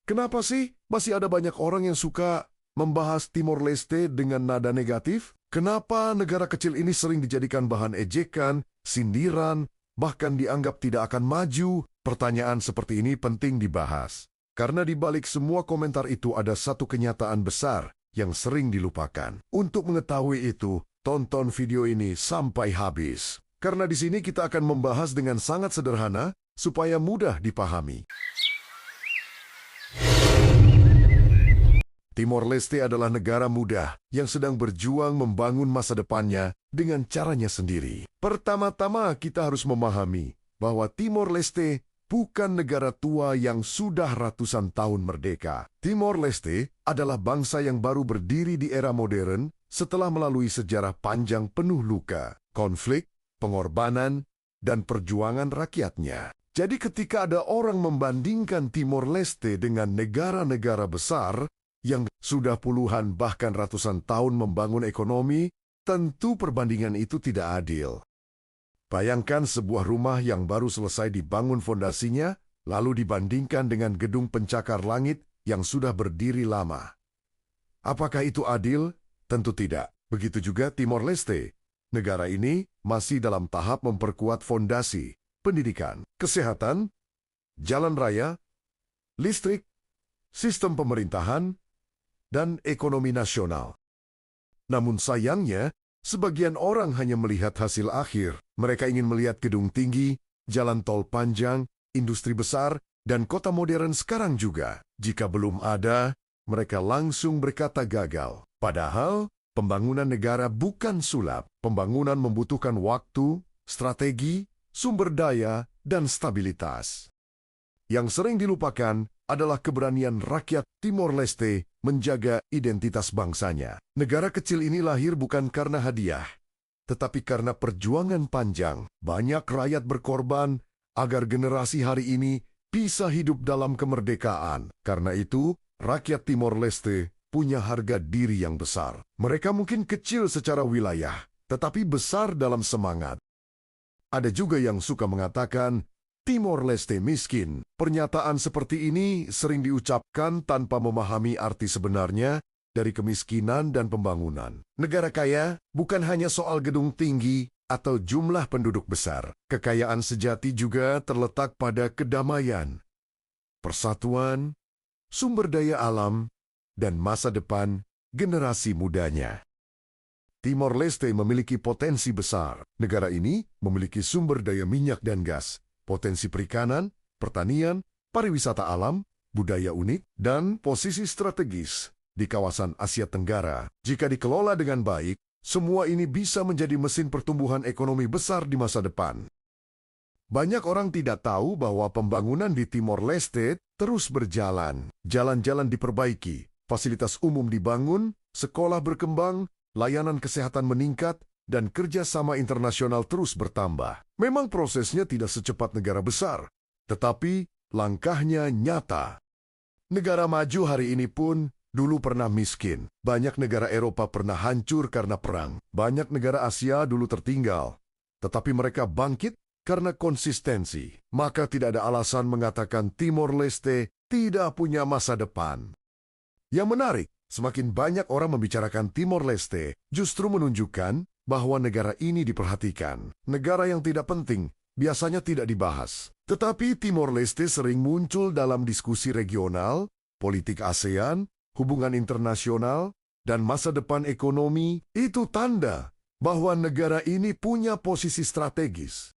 Kenapa sih masih ada banyak orang yang suka membahas Timor Leste dengan nada negatif? Kenapa negara kecil ini sering dijadikan bahan ejekan, sindiran, bahkan dianggap tidak akan maju? Pertanyaan seperti ini penting dibahas. Karena di balik semua komentar itu ada satu kenyataan besar yang sering dilupakan. Untuk mengetahui itu, tonton video ini sampai habis. Karena di sini kita akan membahas dengan sangat sederhana supaya mudah dipahami. Timor Leste adalah negara muda yang sedang berjuang membangun masa depannya dengan caranya sendiri. Pertama-tama kita harus memahami bahwa Timor Leste bukan negara tua yang sudah ratusan tahun merdeka. Timor Leste adalah bangsa yang baru berdiri di era modern setelah melalui sejarah panjang penuh luka, konflik, pengorbanan, dan perjuangan rakyatnya. Jadi ketika ada orang membandingkan Timor Leste dengan negara-negara besar yang sudah puluhan bahkan ratusan tahun membangun ekonomi, tentu perbandingan itu tidak adil. Bayangkan sebuah rumah yang baru selesai dibangun fondasinya, lalu dibandingkan dengan gedung pencakar langit yang sudah berdiri lama. Apakah itu adil? Tentu tidak. Begitu juga Timor Leste. Negara ini masih dalam tahap memperkuat fondasi, pendidikan, kesehatan, jalan raya, listrik, sistem pemerintahan, dan ekonomi nasional. Namun sayangnya, sebagian orang hanya melihat hasil akhir. Mereka ingin melihat gedung tinggi, jalan tol panjang, industri besar, dan kota modern sekarang juga. Jika belum ada, mereka langsung berkata gagal. Padahal, pembangunan negara bukan sulap. Pembangunan membutuhkan waktu, strategi, sumber daya, dan stabilitas. Yang sering dilupakan adalah keberanian rakyat Timor Leste menjaga identitas bangsanya. Negara kecil ini lahir bukan karena hadiah, tetapi karena perjuangan panjang. Banyak rakyat berkorban agar generasi hari ini bisa hidup dalam kemerdekaan. Karena itu, rakyat Timor Leste punya harga diri yang besar. Mereka mungkin kecil secara wilayah, tetapi besar dalam semangat. Ada juga yang suka mengatakan, Timor Leste miskin. Pernyataan seperti ini sering diucapkan tanpa memahami arti sebenarnya dari kemiskinan dan pembangunan. Negara kaya bukan hanya soal gedung tinggi atau jumlah penduduk besar. Kekayaan sejati juga terletak pada kedamaian, persatuan, sumber daya alam, dan masa depan generasi mudanya. Timor Leste memiliki potensi besar. Negara ini memiliki sumber daya minyak dan gas, potensi perikanan, pertanian, pariwisata alam, budaya unik, dan posisi strategis di kawasan Asia Tenggara. Jika dikelola dengan baik, semua ini bisa menjadi mesin pertumbuhan ekonomi besar di masa depan. Banyak orang tidak tahu bahwa pembangunan di Timor Leste terus berjalan. Jalan-jalan diperbaiki, fasilitas umum dibangun, sekolah berkembang, layanan kesehatan meningkat, dan kerjasama internasional terus bertambah. Memang prosesnya tidak secepat negara besar, tetapi langkahnya nyata. Negara maju hari ini pun dulu pernah miskin. Banyak negara Eropa pernah hancur karena perang. Banyak negara Asia dulu tertinggal, tetapi mereka bangkit karena konsistensi. Maka tidak ada alasan mengatakan Timor Leste tidak punya masa depan. Yang menarik, semakin banyak orang membicarakan Timor Leste, justru menunjukkan bahwa negara ini diperhatikan. Negara yang tidak penting biasanya tidak dibahas. Tetapi Timor Leste sering muncul dalam diskusi regional, politik ASEAN, hubungan internasional, dan masa depan ekonomi. Itu tanda bahwa negara ini punya posisi strategis.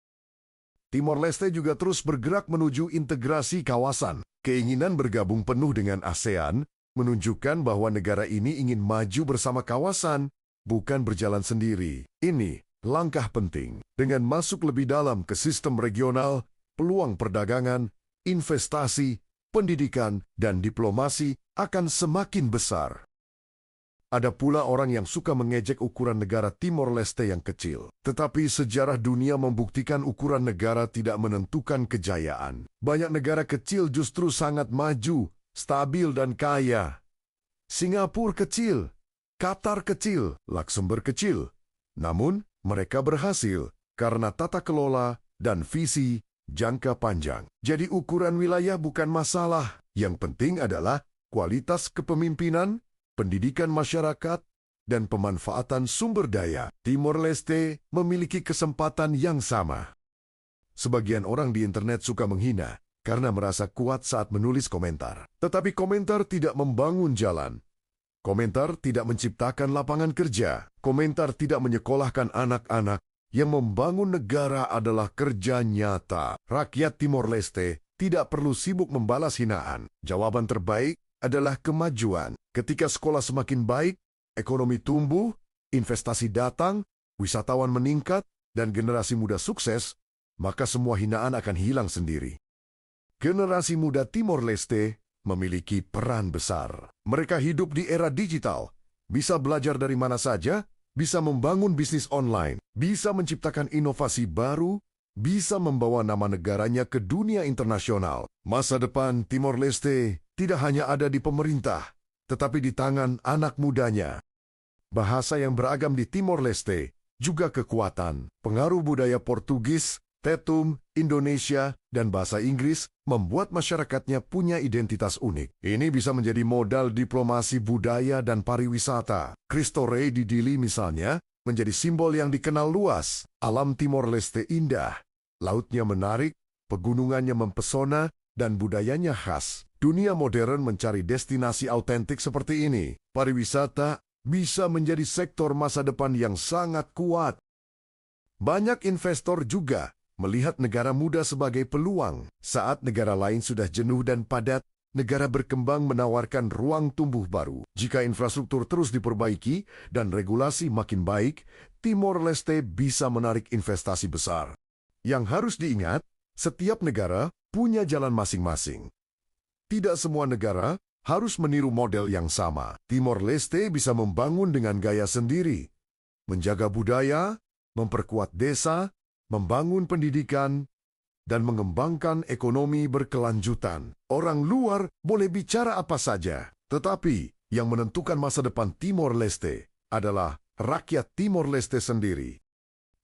Timor Leste juga terus bergerak menuju integrasi kawasan. Keinginan bergabung penuh dengan ASEAN menunjukkan bahwa negara ini ingin maju bersama kawasan, bukan berjalan sendiri. Ini langkah penting. Dengan masuk lebih dalam ke sistem regional, peluang perdagangan, investasi, pendidikan, dan diplomasi akan semakin besar. Ada pula orang yang suka mengejek ukuran negara Timor Leste yang kecil. Tetapi sejarah dunia membuktikan ukuran negara tidak menentukan kejayaan. Banyak negara kecil justru sangat maju, stabil, dan kaya. Singapura kecil, Qatar kecil, Luxembourg kecil. Namun, mereka berhasil karena tata kelola dan visi jangka panjang. Jadi ukuran wilayah bukan masalah. Yang penting adalah kualitas kepemimpinan, pendidikan masyarakat, dan pemanfaatan sumber daya. Timor Leste memiliki kesempatan yang sama. Sebagian orang di internet suka menghina karena merasa kuat saat menulis komentar. Tetapi komentar tidak membangun jalan. Komentar tidak menciptakan lapangan kerja. Komentar tidak menyekolahkan anak-anak. Yang membangun negara adalah kerja nyata. Rakyat Timor Leste tidak perlu sibuk membalas hinaan. Jawaban terbaik adalah kemajuan. Ketika sekolah semakin baik, ekonomi tumbuh, investasi datang, wisatawan meningkat, dan generasi muda sukses, maka semua hinaan akan hilang sendiri. Generasi muda Timor Leste memiliki peran besar. Mereka hidup di era digital, bisa belajar dari mana saja, bisa membangun bisnis online, bisa menciptakan inovasi baru, bisa membawa nama negaranya ke dunia internasional. Masa depan Timor Leste tidak hanya ada di pemerintah, tetapi di tangan anak mudanya. Bahasa yang beragam di Timor Leste juga kekuatan. Pengaruh budaya Portugis, Tetum, Indonesia, dan bahasa Inggris membuat masyarakatnya punya identitas unik. Ini bisa menjadi modal diplomasi budaya dan pariwisata. Cristo Rei di Dili misalnya menjadi simbol yang dikenal luas. Alam Timor Leste indah, lautnya menarik, pegunungannya mempesona, dan budayanya khas. Dunia modern mencari destinasi autentik seperti ini. Pariwisata bisa menjadi sektor masa depan yang sangat kuat. Banyak investor juga melihat negara muda sebagai peluang. Saat negara lain sudah jenuh dan padat, negara berkembang menawarkan ruang tumbuh baru. Jika infrastruktur terus diperbaiki dan regulasi makin baik, Timor Leste bisa menarik investasi besar. Yang harus diingat, setiap negara punya jalan masing-masing. Tidak semua negara harus meniru model yang sama. Timor Leste bisa membangun dengan gaya sendiri, menjaga budaya, memperkuat desa, membangun pendidikan, dan mengembangkan ekonomi berkelanjutan. Orang luar boleh bicara apa saja, tetapi yang menentukan masa depan Timor Leste adalah rakyat Timor Leste sendiri.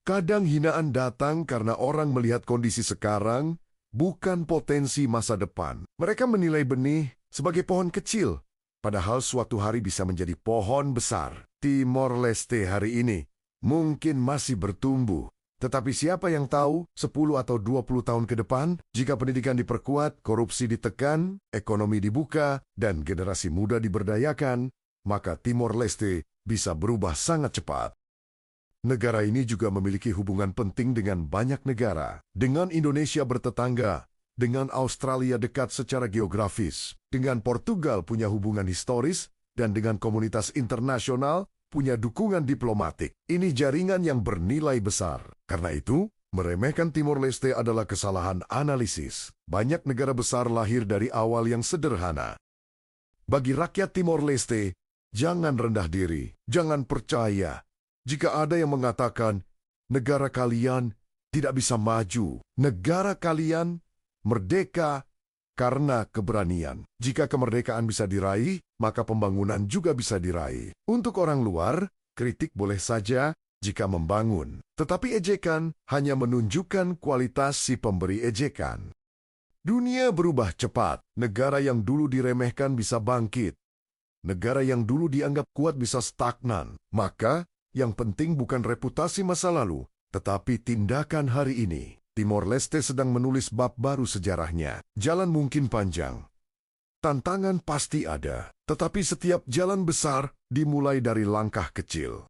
Kadang hinaan datang karena orang melihat kondisi sekarang, bukan potensi masa depan. Mereka menilai benih sebagai pohon kecil, padahal suatu hari bisa menjadi pohon besar. Timor Leste hari ini mungkin masih bertumbuh. Tetapi siapa yang tahu 10 atau 20 tahun ke depan, jika pendidikan diperkuat, korupsi ditekan, ekonomi dibuka, dan generasi muda diberdayakan, maka Timor Leste bisa berubah sangat cepat. Negara ini juga memiliki hubungan penting dengan banyak negara. Dengan Indonesia bertetangga, dengan Australia dekat secara geografis, dengan Portugal punya hubungan historis, dan dengan komunitas internasional punya dukungan diplomatik. Ini jaringan yang bernilai besar. Karena itu, meremehkan Timor Leste adalah kesalahan analisis. Banyak negara besar lahir dari awal yang sederhana. Bagi rakyat Timor Leste, jangan rendah diri, jangan percaya. Jika ada yang mengatakan, negara kalian tidak bisa maju, negara kalian merdeka karena keberanian. Jika kemerdekaan bisa diraih, maka pembangunan juga bisa diraih. Untuk orang luar, kritik boleh saja jika membangun. Tetapi ejekan hanya menunjukkan kualitas si pemberi ejekan. Dunia berubah cepat. Negara yang dulu diremehkan bisa bangkit. Negara yang dulu dianggap kuat bisa stagnan. Maka, yang penting bukan reputasi masa lalu, tetapi tindakan hari ini. Timor Leste sedang menulis bab baru sejarahnya. Jalan mungkin panjang. Tantangan pasti ada. Tetapi setiap jalan besar dimulai dari langkah kecil.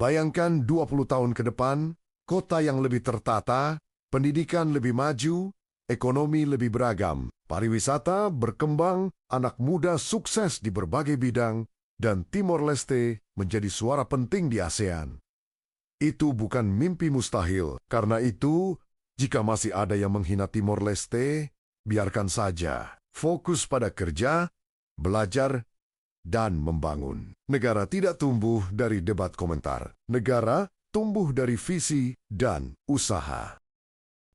Bayangkan 20 tahun ke depan, kota yang lebih tertata, pendidikan lebih maju, ekonomi lebih beragam, pariwisata berkembang, anak muda sukses di berbagai bidang, dan Timor Leste menjadi suara penting di ASEAN. Itu bukan mimpi mustahil. Karena itu, jika masih ada yang menghina Timor Leste, biarkan saja. Fokus pada kerja, belajar, dan membangun. Negara tidak tumbuh dari debat komentar. Negara tumbuh dari visi dan usaha.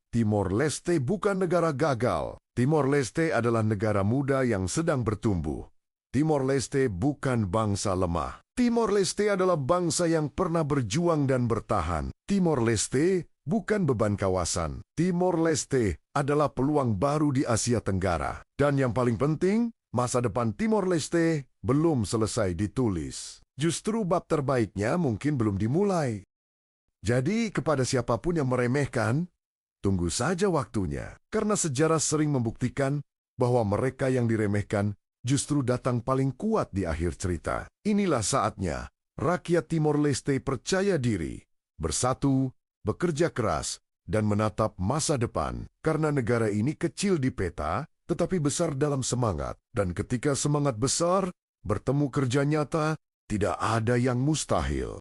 Timor Leste bukan negara gagal. Timor Leste adalah negara muda yang sedang bertumbuh. Timor Leste bukan bangsa lemah. Timor Leste adalah bangsa yang pernah berjuang dan bertahan. Timor Leste bukan beban kawasan. Timor Leste adalah peluang baru di Asia Tenggara. Dan yang paling penting, masa depan Timor Leste belum selesai ditulis. Justru bab terbaiknya mungkin belum dimulai. Jadi kepada siapapun yang meremehkan, tunggu saja waktunya. Karena sejarah sering membuktikan bahwa mereka yang diremehkan justru datang paling kuat di akhir cerita. Inilah saatnya rakyat Timor Leste percaya diri, bersatu, bekerja keras, dan menatap masa depan. Karena negara ini kecil di peta, tetapi besar dalam semangat. Dan ketika semangat besar bertemu kerja nyata, tidak ada yang mustahil.